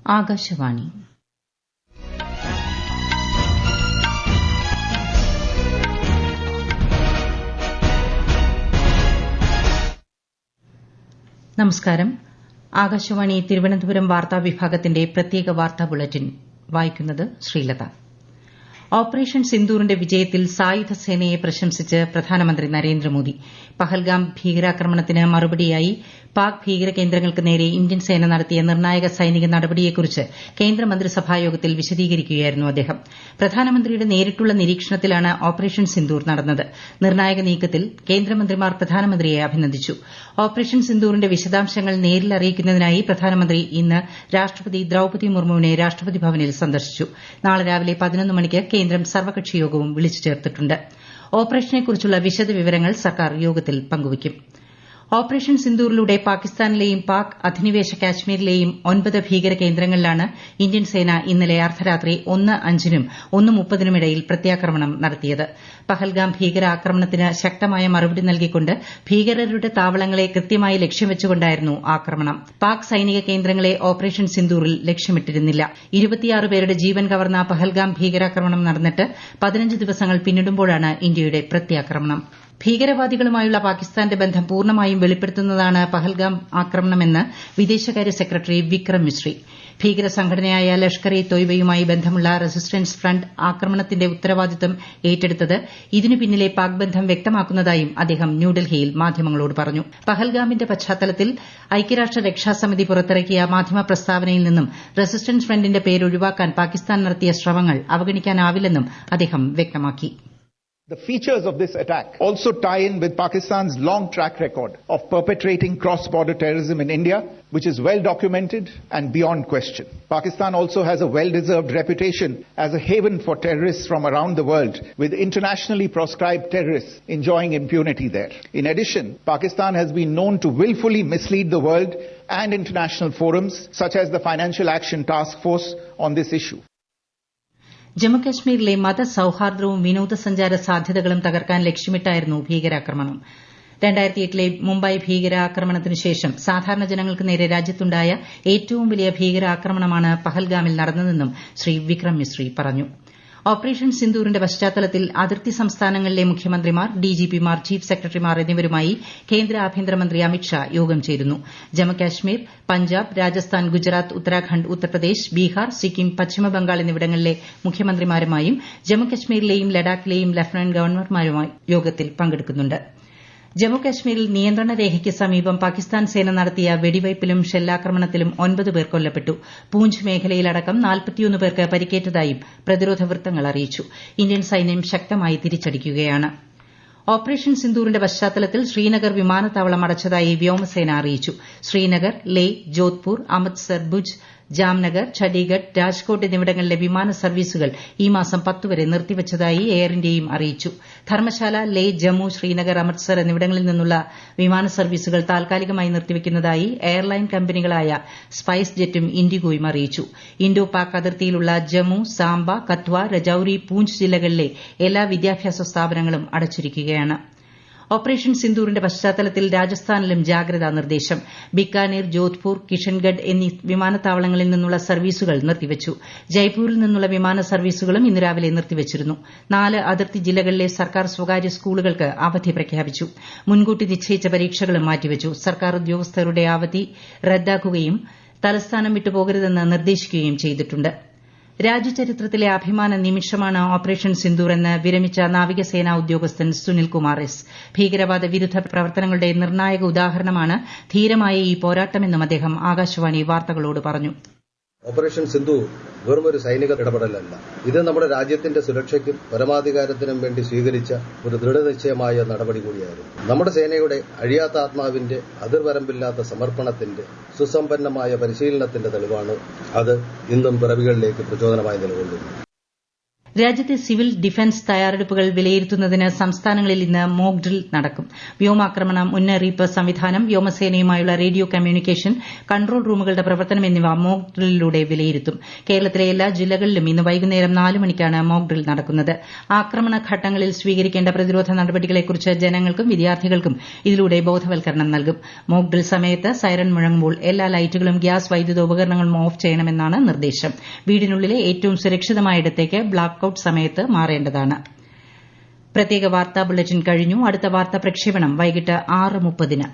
ആകാശവാണി. നമസ്കാരം. ആകാശവാണി തിരുവനന്തപുരം വാർത്താ വിഭാഗത്തിന്റെ പ്രത്യേക വാർത്താ ബുള്ളറ്റിൻ വായിക്കുന്നത് ശ്രീലത. ഓപ്പറേഷൻ സിന്ദൂറിന്റെ വിജയത്തിൽ സായുധ സേനയെ പ്രശംസിച്ച് പ്രധാനമന്ത്രി നരേന്ദ്രമോദി. പഹൽഗാം ഭീകരാക്രമണത്തിന് മറുപടിയായി പാക് ഭീകര കേന്ദ്രങ്ങൾക്ക് നേരെ ഇന്ത്യൻ സേന നടത്തിയ നിർണായക സൈനിക നടപടിയെക്കുറിച്ച് കേന്ദ്രമന്ത്രിസഭായോഗത്തിൽ വിശദീകരിക്കുകയായിരുന്നു അദ്ദേഹം. പ്രധാനമന്ത്രിയുടെ നേരിട്ടുള്ള നിരീക്ഷണത്തിലാണ് ഓപ്പറേഷൻ സിന്ദൂർ നടന്നത്. നിർണായക നീക്കത്തിൽ കേന്ദ്രമന്ത്രിമാർ പ്രധാനമന്ത്രിയെ അഭിനന്ദിച്ചു. ഓപ്പറേഷൻ സിന്ദൂറിന്റെ വിശദാംശങ്ങൾ നേരിൽ അറിയിക്കുന്നതിനായി പ്രധാനമന്ത്രി ഇന്ന് രാഷ്ട്രപതി ദ്രൌപദി മുർമുവിനെ രാഷ്ട്രപതി ഭവനിൽ സന്ദർശിച്ചു. നാളെ രാവിലെ 11 മണിക്ക് കേന്ദ്രം സർവകക്ഷി യോഗവും വിളിച്ചു ചേർത്തിട്ടുണ്ട്. ഓപ്പറേഷനെക്കുറിച്ചുള്ള വിശദവിവരങ്ങൾ സർക്കാർ യോഗത്തിൽ പങ്കുവയ്ക്കും. ഓപ്പറേഷൻ സിന്ദൂറിലൂടെ പാകിസ്ഥാനിലെയും പാക് അധിനിവേശ കാശ്മീരിലെയും 9 ഭീകര കേന്ദ്രങ്ങളിലാണ് ഇന്ത്യൻ സേന ഇന്നലെ അർദ്ധരാത്രി 1:05-നും 1:30-നും ഇടയിൽ പ്രത്യാക്രമണം നടത്തിയത്. പഹൽഗാം ഭീകരാക്രമണത്തിന് ശക്തമായ മറുപടി നൽകിക്കൊണ്ട് ഭീകരരുടെ താവളങ്ങളെ കൃത്യമായി ലക്ഷ്യം വെച്ചുകൊണ്ടായിരുന്നു ആക്രമണം. പാക് സൈനിക കേന്ദ്രങ്ങളെ ഓപ്പറേഷൻ സിന്ദൂറിൽ ലക്ഷ്യമിട്ടിരുന്നില്ല. 26 പേരുടെ ജീവൻ കവർന്ന പഹൽഗാം ഭീകരാക്രമണം നടന്നിട്ട് 15 ദിവസങ്ങൾ പിന്നിടുമ്പോഴാണ് ഇന്ത്യയുടെ പ്രത്യാക്രമണം. ഭീകരവാദികളുമായുള്ള പാകിസ്ഥാന്റെ ബന്ധം പൂർണ്ണമായും വെളിപ്പെടുത്തുന്നതാണ് പഹൽഗാം ആക്രമണമെന്ന് വിദേശകാര്യ സെക്രട്ടറി വിക്രം മിശ്രി. ഭീകര സംഘടനയായ ലഷ്കർ ഇ തൊയ്ബയുമായി ബന്ധമുള്ള റെസിസ്റ്റൻസ് ഫ്രണ്ട് ആക്രമണത്തിന്റെ ഉത്തരവാദിത്തം ഏറ്റെടുത്തത് ഇതിനു പിന്നിലെ പാക് ബന്ധം വ്യക്തമാക്കുന്നതായും അദ്ദേഹം ന്യൂഡൽഹിയിൽ മാധ്യമങ്ങളോട് പറഞ്ഞു. പഹൽഗാമിന്റെ പശ്ചാത്തലത്തിൽ ഐക്യരാഷ്ട്ര രക്ഷാസമിതി പുറത്തിറക്കിയ മാധ്യമ പ്രസ്താവനയിൽ നിന്നും റെസിസ്റ്റൻസ് ഫ്രണ്ടിന്റെ പേരൊഴിവാക്കാൻ പാകിസ്ഥാൻ നടത്തിയ ശ്രമങ്ങൾ അവഗണിക്കാനാവില്ലെന്നും അദ്ദേഹം വ്യക്തമാക്കി. The features of this attack also tie in with Pakistan's long track record of perpetrating cross-border terrorism in India, which is well documented and beyond question. Pakistan also has a well-deserved reputation as a haven for terrorists from around the world, with internationally proscribed terrorists enjoying impunity there. In addition, Pakistan has been known to willfully mislead the world and international forums, such as the Financial Action Task Force, on this issue. ജമ്മുകശ്മീരിലെ മതസൌഹാർദ്ദവും വിനോദസഞ്ചാര സാധ്യതകളും തകർക്കാൻ ലക്ഷ്യമിട്ടായിരുന്നു ഭീകരാക്രമണം. 2008-ലെ മുംബൈ ഭീകരാക്രമണത്തിനുശേഷം സാധാരണ ജനങ്ങൾക്ക് നേരെ രാജ്യത്തുണ്ടായ ഏറ്റവും വലിയ ഭീകരാക്രമണമാണ് പഹൽഗാമിൽ നടന്നതെന്നും ശ്രീ വിക്രം മിശ്രി പറഞ്ഞു. ഓപ്പറേഷൻ സിന്ദൂറിന്റെ പശ്ചാത്തലത്തിൽ അതിർത്തി സംസ്ഥാനങ്ങളിലെ മുഖ്യമന്ത്രിമാർ, ഡിജിപിമാർ, ചീഫ് സെക്രട്ടറിമാർ എന്നിവരുമായി കേന്ദ്ര ആഭ്യന്തരമന്ത്രി അമിത്ഷാ യോഗം ചേരുന്നു. ജമ്മുകാശ്മീർ, പഞ്ചാബ്, രാജസ്ഥാൻ, ഗുജറാത്ത്, ഉത്തരാഖണ്ഡ്, ഉത്തർപ്രദേശ്, ബീഹാർ, സിക്കിം, പശ്ചിമബംഗാൾ എന്നിവിടങ്ങളിലെ മുഖ്യമന്ത്രിമാരുമായും ജമ്മുകശ്മീരിലെയും ലഡാക്കിലെയും ലഫ്റ്റനന്റ് ഗവർണർമാരുമായി യോഗത്തിൽ പങ്കെടുക്കുന്നുണ്ട്. ജമ്മുകാശ്മീരിൽ നിയന്ത്രണ രേഖയ്ക്ക് സമീപം പാകിസ്ഥാൻ സേന നടത്തിയ വെടിവയ്പിലും ഷെല്ലാക്രമണത്തിലും 9 പേർ കൊല്ലപ്പെട്ടു. പൂഞ്ച് മേഖലയിലടക്കം 41 പേർക്ക് പരിക്കേറ്റതായും പ്രതിരോധ വൃത്തങ്ങൾ അറിയിച്ചു. ഇന്ത്യൻ സൈന്യം ശക്തമായി തിരിച്ചടിക്കുകയാണ്. ഓപ്പറേഷൻ സിന്ദൂറിന്റെ പശ്ചാത്തലത്തിൽ ശ്രീനഗർ വിമാനത്താവളം അടച്ചതായി വ്യോമസേന അറിയിച്ചു. ശ്രീനഗർ, ലേ, ജോധ്പൂർ, അമൃത്സർ, ഭുജ്, ജാംനഗർ, ചണ്ഡീഗഡ്, രാജ്കോട്ട് എന്നിവിടങ്ങളിലെ വിമാന സർവീസുകൾ ഈ മാസം 10 വരെ നിർത്തിവച്ചതായി എയർ ഇന്ത്യയും അറിയിച്ചു. ധർമ്മശാല, ലേ, ജമ്മു, ശ്രീനഗർ, അമൃത്സർ എന്നിവിടങ്ങളിൽ നിന്നുള്ള വിമാന സർവീസുകൾ താൽക്കാലികമായി നിർത്തിവയ്ക്കുന്നതായി എയർലൈൻ കമ്പനികളായ സ്പൈസ് ജെറ്റും ഇൻഡിഗോയും അറിയിച്ചു. ഇന്തോ പാക് അതിർത്തിയിലുള്ള ജമ്മു, സാംബ, കത്വ, രജൌരി, പൂഞ്ച് ജില്ലകളിലെ എല്ലാ വിദ്യാഭ്യാസ സ്ഥാപനങ്ങളും അടച്ചിരിക്കുകയാണ്. ഓപ്പറേഷൻ സിന്ദൂറിന്റെ പശ്ചാത്തലത്തിൽ രാജസ്ഥാനിലും ജാഗ്രതാ നിർദ്ദേശം. ബിക്കാനീർ, ജോധ്പൂർ, കിഷൻഗഡ് എന്നീ വിമാനത്താവളങ്ങളിൽ നിന്നുള്ള സർവീസുകൾ നിർത്തിവച്ചു. ജയ്പൂരിൽ നിന്നുള്ള വിമാന സർവീസുകളും ഇന്ന് രാവിലെ നിർത്തിവച്ചിരുന്നു. 4 അതിർത്തി ജില്ലകളിലെ സർക്കാർ സ്വകാര്യ സ്കൂളുകൾക്ക് അവധി പ്രഖ്യാപിച്ചു. മുൻകൂട്ടി നിശ്ചയിച്ച പരീക്ഷകളും മാറ്റിവച്ചു. സർക്കാർ ഉദ്യോഗസ്ഥരുടെ അവധി റദ്ദാക്കുകയും തലസ്ഥാനം വിട്ടുപോകരുതെന്ന് നിർദ്ദേശിക്കുകയും ചെയ്തിട്ടുണ്ട്. രാജ്യചരിത്രത്തിലെ അഭിമാന നിമിഷമാണ് ഓപ്പറേഷൻ സിന്ദൂർ എന്ന് വിരമിച്ച നാവികസേനാ ഉദ്യോഗസ്ഥൻ സുനിൽ കുമാർ എസ്. ഭീകരവാദ വിരുദ്ധ പ്രവർത്തനങ്ങളുടെ നിർണായക ഉദാഹരണമാണ് ധീരമായ ഈ പോരാട്ടമെന്നും അദ്ദേഹം ആകാശവാണി വാർത്തകളോട് പറഞ്ഞു. ഓപ്പറേഷൻ സിന്ദൂർ വെറും ഒരു സൈനിക ഇടപെടലല്ല. ഇത് നമ്മുടെ രാജ്യത്തിന്റെ സുരക്ഷയ്ക്കും പരമാധികാരത്തിനും വേണ്ടി സ്വീകരിച്ച ഒരു ദൃഢനിശ്ചയമായ നടപടി കൂടിയായിരുന്നു. നമ്മുടെ സേനയുടെ അഴിയാത്ത ആത്മാവിന്റെ അതിർവരമ്പില്ലാത്ത സമർപ്പണത്തിന്റെ സുസമ്പന്നമായ പരിശീലനത്തിന്റെ തെളിവാണ് അത് ഇന്നും പിറവികളിലേക്ക് പ്രചോദനമായി നിലകൊള്ളുന്നു. രാജ്യത്തെ സിവിൽ ഡിഫൻസ് തയ്യാറെടുപ്പുകൾ വിലയിരുത്തുന്നതിന് സംസ്ഥാനങ്ങളിൽ ഇന്ന് മോക്ക് ഡ്രിൽ നടക്കും. വ്യോമാക്രമണ മുന്നറിയിപ്പ് സംവിധാനം, വ്യോമസേനയുമായുള്ള റേഡിയോ കമ്മ്യൂണിക്കേഷൻ, കൺട്രോൾ റൂമുകളുടെ പ്രവർത്തനം എന്നിവ മോക്ക് ഡ്രില്ലിലൂടെ വിലയിരുത്തും. കേരളത്തിലെ എല്ലാ ജില്ലകളിലും ഇന്ന് വൈകുന്നേരം 4 മണിക്കാണ് മോക്ക് ഡ്രിൽ നടക്കുന്നത്. ആക്രമണ ഘട്ടങ്ങളിൽ സ്വീകരിക്കേണ്ട പ്രതിരോധ നടപടികളെക്കുറിച്ച് ജനങ്ങൾക്കും വിദ്യാർത്ഥികൾക്കും ഇതിലൂടെ ബോധവൽക്കരണം നൽകും. മോക്ക് ഡ്രിൽ സമയത്ത് സൈറൺ മുഴങ്ങുമ്പോൾ എല്ലാ ലൈറ്റുകളും ഗ്യാസ് വൈദ്യുതോപകരണങ്ങളും ഓഫ് ചെയ്യണമെന്നാണ് നിർദ്ദേശം. വീടിനുള്ളിലെ ഏറ്റവും സുരക്ഷിതമായ ഇടത്തേക്ക് ബ്ലാക്ക് ഔട്ട് സമയത്ത് മാറേണ്ടതാണ്. പ്രത്യേക വാർത്താ ബുള്ളറ്റിൻ കഴിഞ്ഞു. അടുത്ത വാർത്താ പ്രക്ഷേപണം വൈകിട്ട് 6:30.